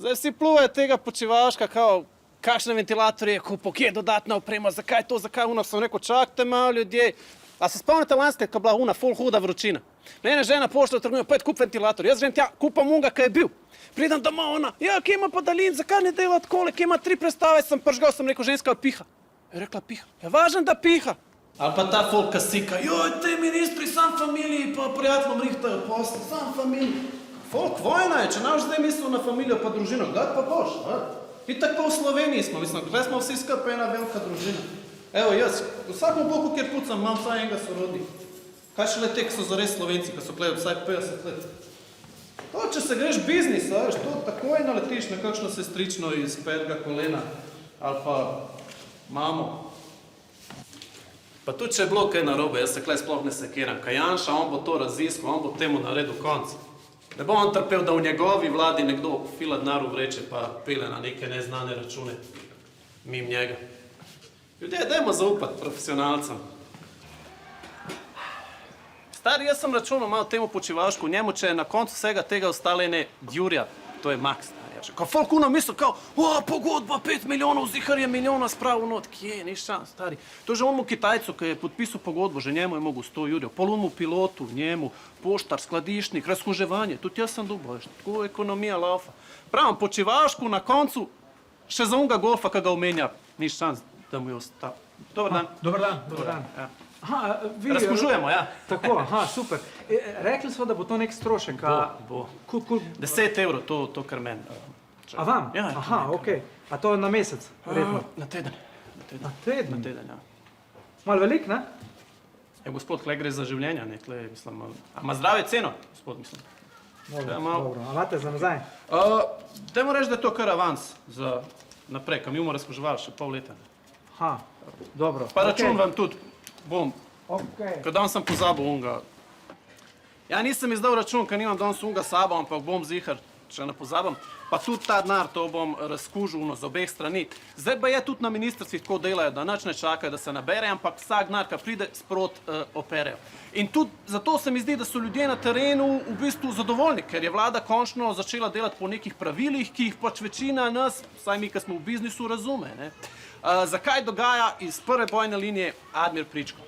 Zdaj vsi pluvajo tega Počivalška, kao, kakšne ventilatorje je kupil, kje je dodatna oprema, zakaj to, zakaj ono, sem rekel, čakajte malo ljudje. A se spomnite lanske, ko je bila una ful huda vročina? Mene žena pošla v trgovino, pojď kup ventilator, jaz želim tja, kupam unga, kaj je bil. Pridem doma ona, ja, kje ima pa dalin, zakaj ne dela takole, kje ima 3 prestave, sem pržgal, sem rekel, ženska piha. Je rekla piha, je važno da piha. Ali pa ta folk kasika, joj, te ministri, sam familiji, pa prijateljom rihtajo posle, sam familiji. Folk, vojna je, če naš zdaj mislil na familijo pa družino, kdaj pa boš, a? I tako v Sloveniji smo, mislim, kdaj smo vsi skupaj ena velika družina. Evo jaz, v vsakom bloku, kjer pucam, imam vsaj enega sorodnika. Kaj še le te, ki so zares Slovenci, ki so gledali vsaj 50 let. To, če se greš biznis, veš, to takoj naletiš na kakšno sestrično iz petega kolena, ali pa mamo. Pa tudi, če je bilo kaj narobe, jaz se klej sploh ne sekiram. Kaj Janša, on bo to raziskal, on bo temu naredil konc. Ne bo on trpel, da v njegovi vladi nekdo fila denar v vreče pa pile na neke neznane račune mimo njega. Ljudje, dajmo zaupati profesionalcem. Stari, jaz sem računal malo temu Počivalšku, njemu, če je na koncu vsega tega ostale ene Djurja, to je Max. Ko folk uno misli, kao, pogodba 5 milijonov, zihar je milijona spravil not, kje, ni šans, stari. To je že onmu Kitajcu, ki je podpisal pogodbo, že njemu je mogu 100 jurjev, polunmu pilotu, njemu, poštar, skladišnik, razkuževanje, tudi jaz sem dubo, tako ekonomija laufa. Pravim, Počivalšku na koncu, še za unga golfa, ki ga omenja, ni šans, da mu je ostal. Dobar dan. Dobar dan, dobar dan. Ja. Aha, vi... Razkužujemo, ja. Tako, aha, super. Rekli smo, da bo to nek strošek, a... Bo. 10 evrov, to kar meni. A vam? Ja. Aha, okej. A to na mesec, verjetno? Na teden. Na teden? Na teden, ja. Malo velik, ne? Ja, gospod, tle gre za življenja, ne, tle, mislim, a ima zdrave ceno, gospod, mislim. Dobro, a imate za nazaj? Dajmo reči, da je to kar avans za naprej, kam bomo razkuževali še pol leta. Aha, dobro. Pa račun vam tudi, bom, Okej. ko dan sem pozabil unga. Ja, nisem izdal račun, ker nimam danes unga sabo, ampak bom zihar, če ne pozabam. Pa tudi ta denar, to bom razkužil z obeh strani. Zdaj pa je tudi na ministrstvih tako delajo, da nič ne čakajo, da se nabere, ampak vsak denar, ki pride, sprot operejo. In tudi zato se mi zdi, da so ljudje na terenu v bistvu zadovoljni, ker je vlada končno začela delati po nekih pravilih, ki jih pač večina nas, vsaj mi, ki smo v biznisu, razume, ne. Zakaj dogaja iz prve bojne linije Admir Pričko?